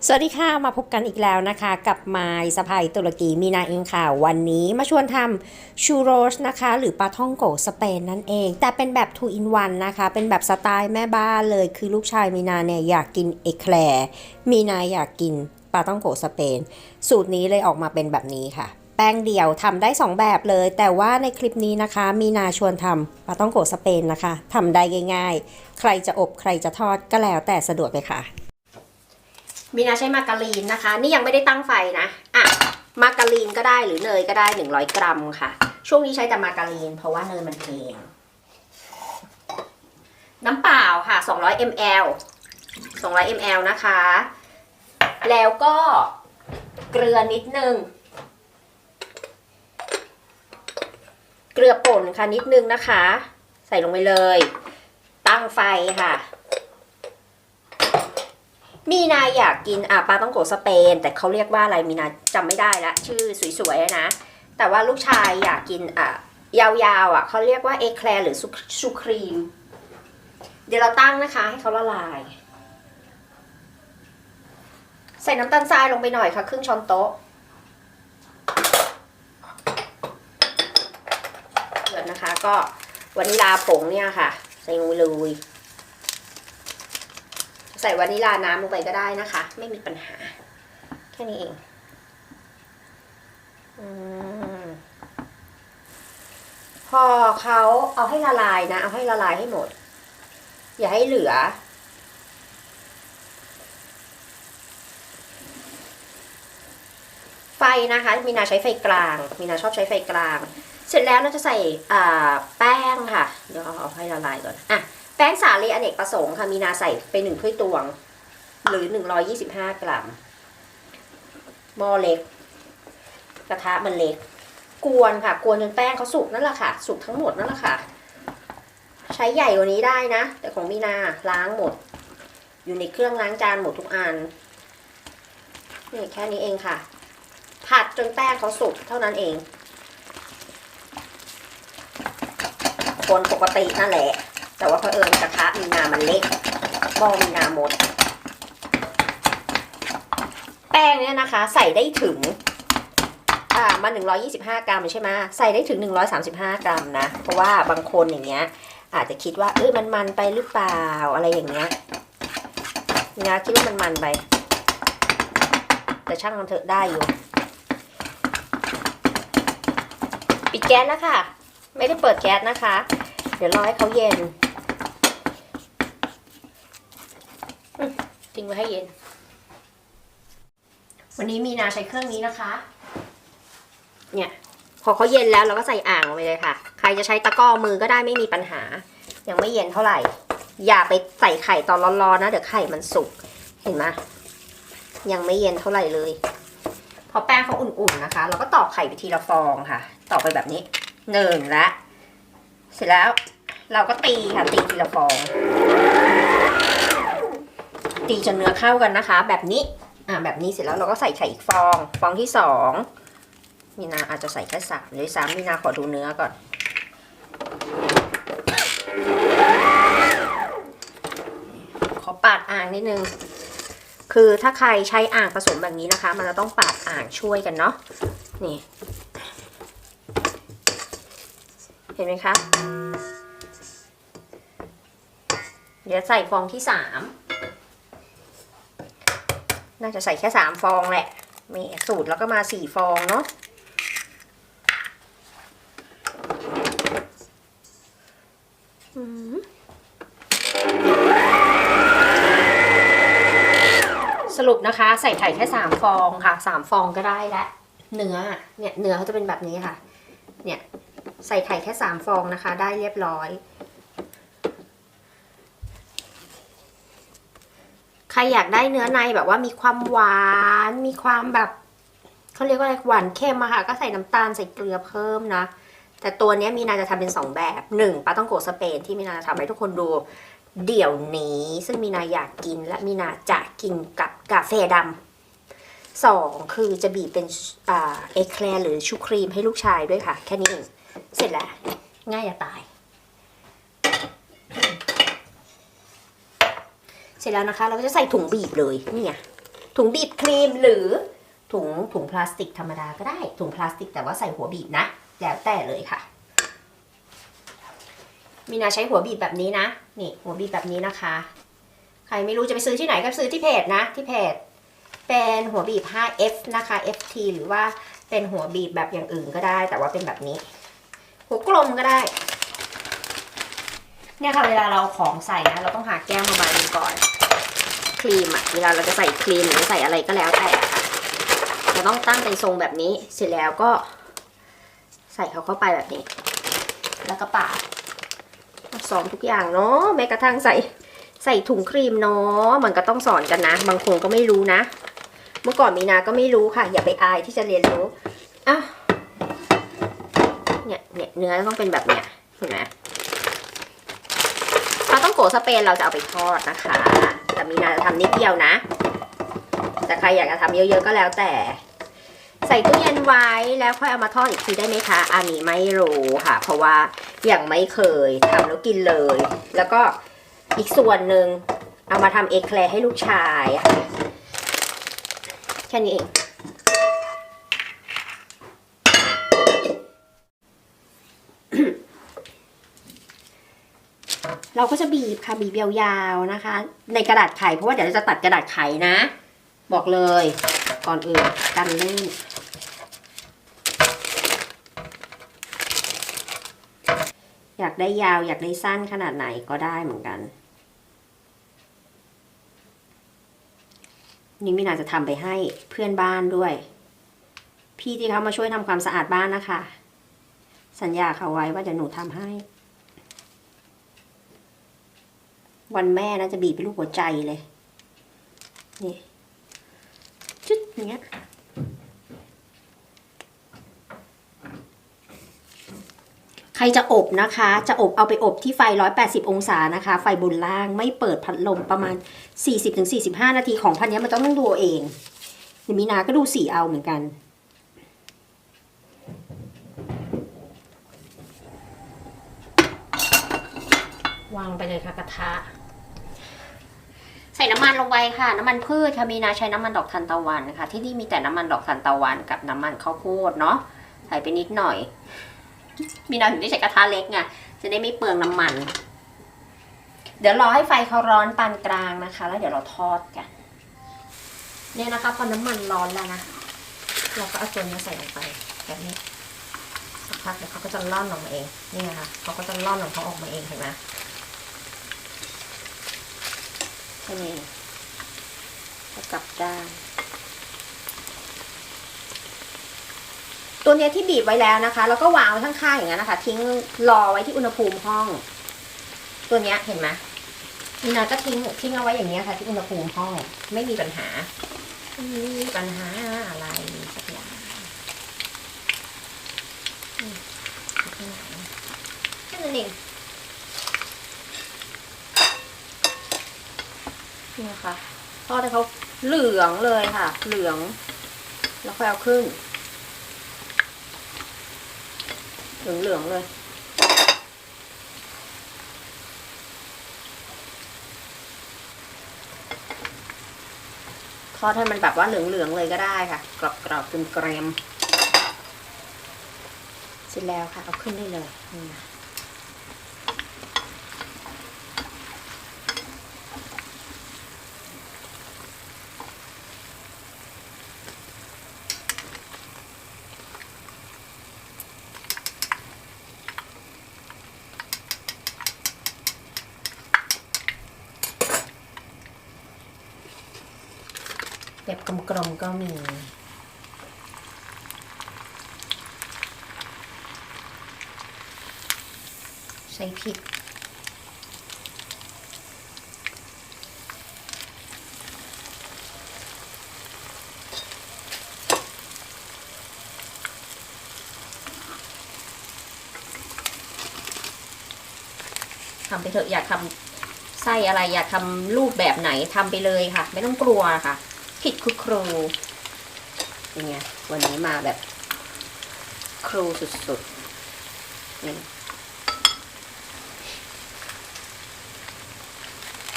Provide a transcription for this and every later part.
สวัสดีค่ะมาพบกันอีกแล้วนะคะกับมายสะพายตุรกีมีนาเองค่ะวันนี้มาชวนทำชูโรสนะคะหรือปลาท่องโกสเปนนั่นเองแต่เป็นแบบ 2 in 1นะคะเป็นแบบสไตล์แม่บ้านเลยคือลูกชายมีนาเนี่ยอยากกินเอแคลร์มีนาอยากกินปลาท่องโกสเปนสูตรนี้เลยออกมาเป็นแบบนี้ค่ะแป้งเดียวทำได้2แบบเลยแต่ว่าในคลิปนี้นะคะมีนาชวนทำปลาท่องโกสเปนนะคะทำได้ง่ายๆใครจะอบใครจะทอดก็แล้วแต่สะดวกเลยค่ะ มีนาใช้มาการีนนะคะนี่ยังไม่ได้ตั้งไฟนะมาการีนก็ได้หรือเนยก็ได้100 กรัมค่ะช่วงนี้ใช้แต่มาการีนเพราะว่าเนยมันแพงน้ำเปล่าค่ะ200 ml 200 ml นะคะแล้วก็เกลือนิดนึงเกลือป่นค่ะนิดนึงนะคะใส่ลงไปเลยตั้งไฟค่ะมีนาอยากกินปลาต้องโกสเปนแต่เขาเรียกว่าอะไรมีนาจำไม่ได้ละชื่อสวยๆนะแต่ว่าลูกชายอยากกินยาวๆเขาเรียกว่าเอแคลร์หรือชูครีมเดี๋ยวเราตั้งนะคะให้เขาละลายใส่น้ำตาลทรายลงไปหน่อยค่ะครึ่งช้อนโต๊ะเดือดนะคะก็วานิลาผงเนี่ยค่ะใส่ลงไปเลยใส่วานิลาน้ำลงไปก็ได้นะคะไม่มีปัญหาแค่นี้เองพอเขาเอาให้ละลายนะเอาให้ละลายให้หมดอย่าให้เหลือไฟนะคะมีนาใช้ไฟกลางมีนาชอบใช้ไฟกลางเสร็จแล้วเราจะใส่แป้งค่ะเดี๋ยวเอาให้ละลายก่อนแป้งสาลีอเนกประสงค์ค่ะมีนาใส่ไป1 ถ้วยตวงหรือ125 กรัมหม้อเล็กกระทะมันเล็กกวนค่ะกวนจนแป้งเขาสุกนั่นแหละค่ะสุกทั้งหมดนั่นแหละค่ะใช้ใหญ่กว่านี้ได้นะแต่ของมีนาล้างหมดอยู่ในเครื่องล้างจานหมดทุกอันนี่แค่นี้เองค่ะผัดจนแป้งเขาสุกเท่านั้นเองคนปกตินั่นแหละแต่ว่าเผอิญกระทะมีนามันเล็กหม้อมีนาหมดแป้งเนี่ยนะคะใส่ได้ถึงมา125 กรัมใช่ไหมใส่ได้ถึง135 กรัมนะเพราะว่าบางคนอย่างเงี้ยอาจจะคิดว่ามันไปหรือเปล่าอะไรอย่างเงี้ยนะคิดว่ามันไปแต่ช่างมันเถอะได้อยู่ปิดแก๊สแล้วค่ะไม่ได้เปิดแก๊สนะคะเดี๋ยวรอให้เขาเย็นทิ้งไว้ให้เย็นวันนี้มีนาใช้เครื่องนี้นะคะเนี่ยพอเขาเย็นแล้วเราก็ใส่อ่างลงไปเลยค่ะใครจะใช้ตะกร้อมือก็ได้ไม่มีปัญหายังไม่เย็นเท่าไหร่อย่าไปใส่ไข่ตอนร้อนๆนะเดี๋ยวไข่มันสุกเห็นไหมยังไม่เย็นเท่าไหร่เลยพอแป้งเขาอุ่นๆนะคะเราก็ตอกไข่ไปทีละฟองค่ะตอกไปแบบนี้1ละเสร็จแล้วเราก็ตีค่ะตีทีละฟองตีจนเนื้อเข้ากันนะคะแบบนี้แบบนี้เสร็จแล้วเราก็ใส่ไข่อีกฟองที่2มีนาอาจจะใส่แค่3หรือ3มีนาขอดูเนื้อก่อนขอปาดอ่างนิดนึงคือถ้าใครใช้อ่างผสมแบบนี้นะคะมันจะต้องปาดอ่างช่วยกันเนาะนี่เห็นไหมคะเดี๋ยวใส่ฟองที่3น่าจะใส่แค่3 ฟองแหละมีสูตรแล้วก็มา4 ฟองเนาะสรุปนะคะใส่ไข่แค่3 ฟองค่ะ3 ฟองก็ได้แล้วเนื้อเนี่ยเนื้อเขาจะเป็นแบบนี้ค่ะเนี่ยใส่ไข่แค่3 ฟองนะคะได้เรียบร้อยใครอยากได้เนื้อในแบบว่ามีความหวานมีความแบบเขาเรียกว่าอะไรหวานเค็มอะค่ะก็ใส่น้ำตาลใส่เกลือเพิ่มนะแต่ตัวนี้มีนาจะทำเป็น2 แบบ1ปลาต้องโกสเปนที่มีนาจะทำให้ทุกคนดูเดี๋ยวนี้ซึ่งมีนาอยากกินและมีนาจะกินกับกาแฟดำ2คือจะบีบเป็นเอแคลร์หรือชูครีมให้ลูกชายด้วยค่ะแค่นี้เองเสร็จแล้วง่ายจะตาย เสร็จแล้วนะคะเราก็จะใส่ถุงบีบเลยนี่ไงถุ ถุงบีบครีมหรือถุงพลาสติกธรรมดาก็ได้ถุงพลาสติกแต่ว่าใส่หัวบีบนะแล้วแต่เลยค่ะมีนาใช้หัวบีบแบบนี้นะนี่หัวบีบแบบนี้นะคะใครไม่รู้จะไปซื้อที่ไหนก็ซื้อที่เพจนะที่เพจเป็นหัวบีบ 5F นะคะ FT หรือว่าเป็นหัวบีบแบบอย่างอื่นก็ได้แต่ว่าเป็นแบบนี้หัวกลมก็ได้เนี่ยค่ะเวลาเราของใส่นะเราต้องหาแก้วมาใบนึงก่อนครีมอะเวลาเราจะใส่ครีมหรือใส่อะไรก็แล้วแต่ค่ะเราต้องตั้งเป็นทรงแบบนี้เสร็จแล้วก็ใส่เขาเข้าไปแบบนี้แล้วก็ปาดสอนทุกอย่างเนาะแม้กระทั่งใส่ถุงครีมเนาะมันก็ต้องสอนกันนะบางคนก็ไม่รู้นะเมื่อก่อนมีนาก็ไม่รู้ค่ะอย่าไปอายที่จะเรียนรู้อ่ะเนี่ยเนื้อต้องเป็นแบบเนี้ยเห็นไหมปลาต้องโกะสเปนเราจะเอาไปทอดนะคะแต่มีนาจะทำนิดเดียวนะแต่ใครอยากจะทำเยอะๆก็แล้วแต่ใส่ตู้เย็นไว้แล้วค่อยเอามาทอดอีกทีได้ไหมคะอันนี้ไม่รู้ค่ะเพราะว่าอย่างไม่เคยทำแล้วกินเลยแล้วก็อีกส่วนหนึ่งเอามาทำเอแคลร์ให้ลูกชายแค่นี้เองเราก็จะบีบค่ะบีบยาวๆนะคะในกระดาษไขเพราะว่าเดี๋ยวเราจะตัดกระดาษไขนะบอกเลยก่อนอื่นกันลื่นอยากได้ยาวอยากได้สั้นขนาดไหนก็ได้เหมือนกันนี่มินาจะทำไปให้เพื่อนบ้านด้วยพี่ที่เขามาช่วยทำความสะอาดบ้านนะคะสัญญาเขาไว้ว่าเดี๋ยวหนูทำให้วันแม่นะจะบีบเป็นลูกหัวใจเลยนี่จุดอย่างเงี้ยใครจะอบนะคะจะอบเอาไปอบที่ไฟ180องศานะคะไฟบนล่างไม่เปิดพัดลมประมาณ40-45นาทีของพันนี้มันต้องดูเองมีนาก็ดูสีเอาเหมือนกันวางไปเลยค่ะกระทะใส่น้ำมันลงไปค่ะน้ำมันพืชค่ะมีนาใช้น้ำมันดอกทานตะวันค่ะที่นี่มีแต่น้ำมันดอกทานตะวันกับน้ำมันข้าวโพดเนาะใส่ไปนิดหน่อยมีนาถึงได้ใช้กระทะเล็กไงจะได้ไม่เปลืองน้ำมันเดี๋ยวรอให้ไฟเขาร้อนปานกลางนะคะแล้วเดี๋ยวเราทอดกันเนี่ยนะคะพอน้ำมันร้อนแล้วนะเราก็เอาตัวนี้ใส่ลงไปแบบนี้สักพักเดี๋ยวเขาก็จะล่อนออกมาเองนี่นะคะเขาก็จะล่อนของเขาออกมาเองเห็นไหมแค่นี้จะกลับด้านตัวนี้ที่บีบไว้แล้วนะคะแล้วก็วางไว้ข้างๆอย่างนั้นนะคะทิ้งรอไว้ที่อุณหภูมิห้องตัวนี้เห็นไหมนี่นะก็ทิ้งเอาไว้อย่างนี้ค่ะที่อุณหภูมิห้องไม่มีปัญหาอะไรสักอย่างแค่นั้นเองนี่ค่ะทอดให้เขาเหลืองเลยค่ะเหลืองแล้วค่อยเอาขึ้นเหลืองเลยทอดให้มันแบบว่าเหลืองเลยก็ได้ค่ะกรอบๆเกรียมเสร็จแล้วค่ะเอาขึ้นได้เลยนี่นะแบบกลมๆก็มีใส่พริกทำไปเถอะอยากทำไส้อะไรอยากทำรูปแบบไหนทำไปเลยค่ะไม่ต้องกลัวค่ะผิดคือครูเป็นไงวันนี้มาแบบครูสุดๆนี่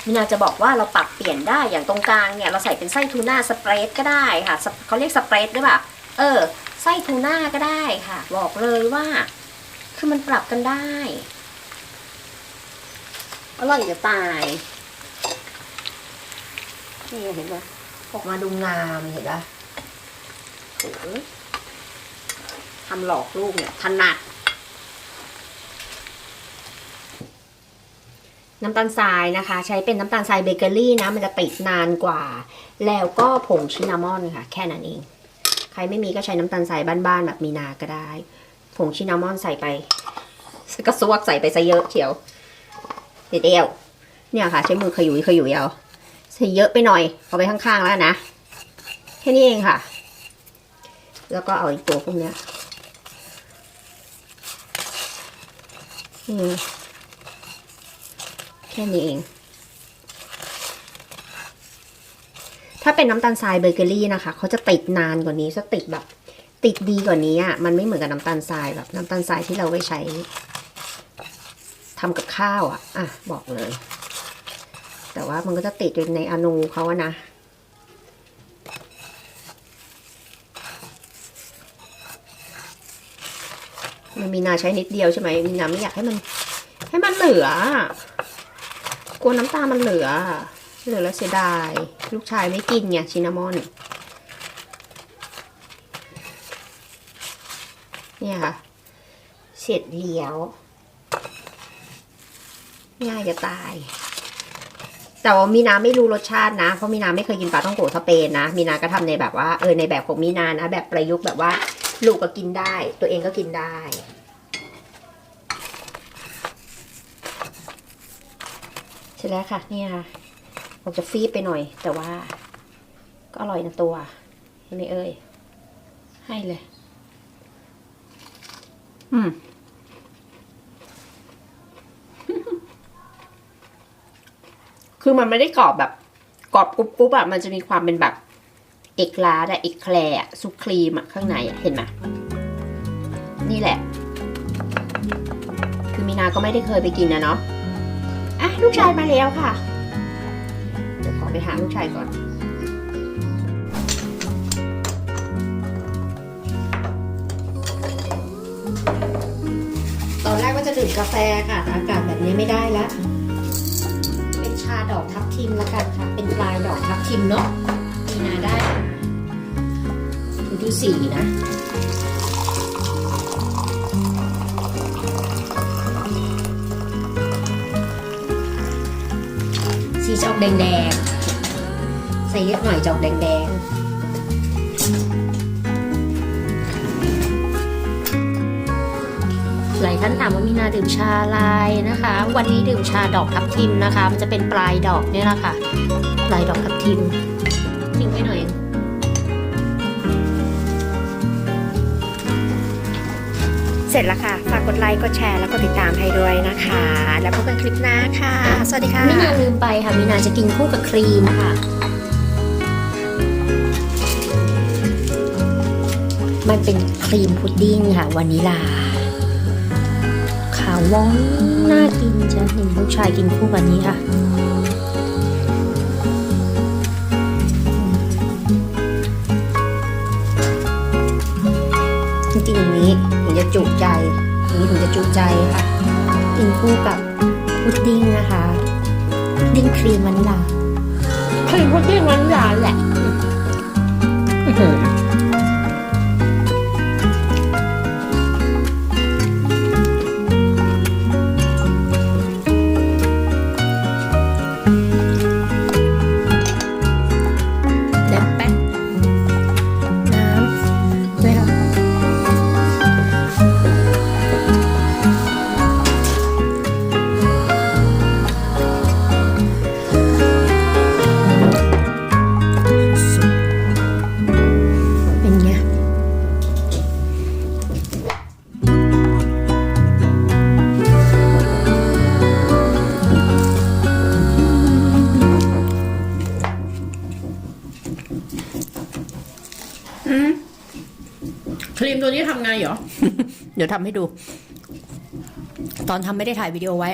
มินาจะบอกว่าเราปรับเปลี่ยนได้อย่างตรงกลางเนี่ยเราใส่เป็นไส้ทูน่าสเปรดก็ได้ค่ะเขาเรียกสเปรดด้วยป่ะไส้ทูน่าก็ได้ค่ะบอกเลยว่าคือมันปรับกันได้อร่อยจะตายนี่เห็นไหมออกมาดูงามเห็นปะทำหลอกลูกเนี่ยถนัดน้ำตาลทรายนะคะใช้เป็นน้ำตาลทรายเบเกอรี่นะมันจะติดนานกว่าแล้วก็ผงชินนามอนค่ะแค่นั้นเองใครไม่มีก็ใช้น้ำตาลทรายบ้านๆแบบมีนาก็ได้ผงชินนามอนใส่ไปกระซวกใส่ไปซะเยอะเฉียวเดียวเนี่ยค่ะใช้มือขยุยเอาใส่เยอะไปหน่อยเอาไปข้างๆแล้วนะแค่นี้เองค่ะแล้วก็เอาอีกตัวพวกเนี้ยแค่นี้เองถ้าเป็นน้ำตาลทรายเบเกอรี่นะคะเขาจะติดนานกว่านี้จะติดแบบติดดีกว่านี้อ่ะมันไม่เหมือนกับน้ำตาลทรายแบบน้ำตาลทรายที่เราไว้ใช้ทำกับข้าวอ่ะบอกเลยแต่ว่ามันก็จะติดอยู่ในอนูเขาอะนะมันมีนาใช้นิดเดียวใช่ไหมมีนาไม่อยากให้มันเหลือกลัวน้ำตาลมันเหลือแล้วเสียดายลูกชายไม่กินไงชินนามอนเนี่ยค่ะเสร็จเดียวง่ายจะตายแต่ว่ามีนาไม่รู้รสชาตินะเพราะมีนาไม่เคยกินปลาท่องโกสเปนนะมีนาก็ทำในแบบว่าในแบบของมีนานะแบบประยุกต์แบบว่าลูกก็กินได้ตัวเองก็กินได้เสร็จแล้วค่ะเนี่ยค่ะผมจะฟีบไปหน่อยแต่ว่าก็อร่อยนะตัวเห็นไหมให้เลยคือมันไม่ได้กรอบแบบกรอบกรุบๆมันจะมีความเป็นแบบเอกลาแต่เอกแคลร์ซุปครีมข้างในเห็นไหมนี่แหละคือมีนาก็ไม่ได้เคยไปกินนะเนาะลูกชายมาแล้วค่ะเดี๋ยวขอไปหาลูกชายก่อนตอนแรกว่าจะดื่มกาแฟค่ะแต่อากาศแบบนี้ไม่ได้แล้วเป็นชาดอกทับทิมละกันค่ะเป็นปลายดอกทับทิมเนาะมีนาได้ดูสีนะสีจะออกแดงๆใส่เยอะหน่อยจะออกแดงๆหลายท่านถามว่ามีนาดื่มชาอะไรนะคะวันนี้ดื่มชาดอกทับทิมนะคะมันจะเป็นปลายดอกนี่แหละค่ะปลายดอกทับทิมทิ้งไว้หน่อยเสร็จแล้วค่ะฝากกดไลค์กดแชร์แล้วก็ติดตามให้ด้วยนะคะแล้วพบกันคลิปหน้าค่ะสวัสดีค่ะมีนาลืมไปค่ะมีนาจะกินคู่กับครีมค่ะมันเป็นครีมพุดดิ้งค่ะวานิลาขาวว่องน่ากินจ้ะนี่ลูกชายกินคู่กับนี้ค่ะจริงๆอย่างนี้ถึงจะจุใจอย่างนี้ถึงจะจุใจค่ะกินคู่กับพุดดิ้งนะคะพุดดิ้งครีมวานิลาครีมพุดดิ้งวานิลาแหละครีมตัวนี้ทำไงเหรอ เดี๋ยวทำให้ดู ตอนทำไม่ได้ถ่ายวิดีโอไว้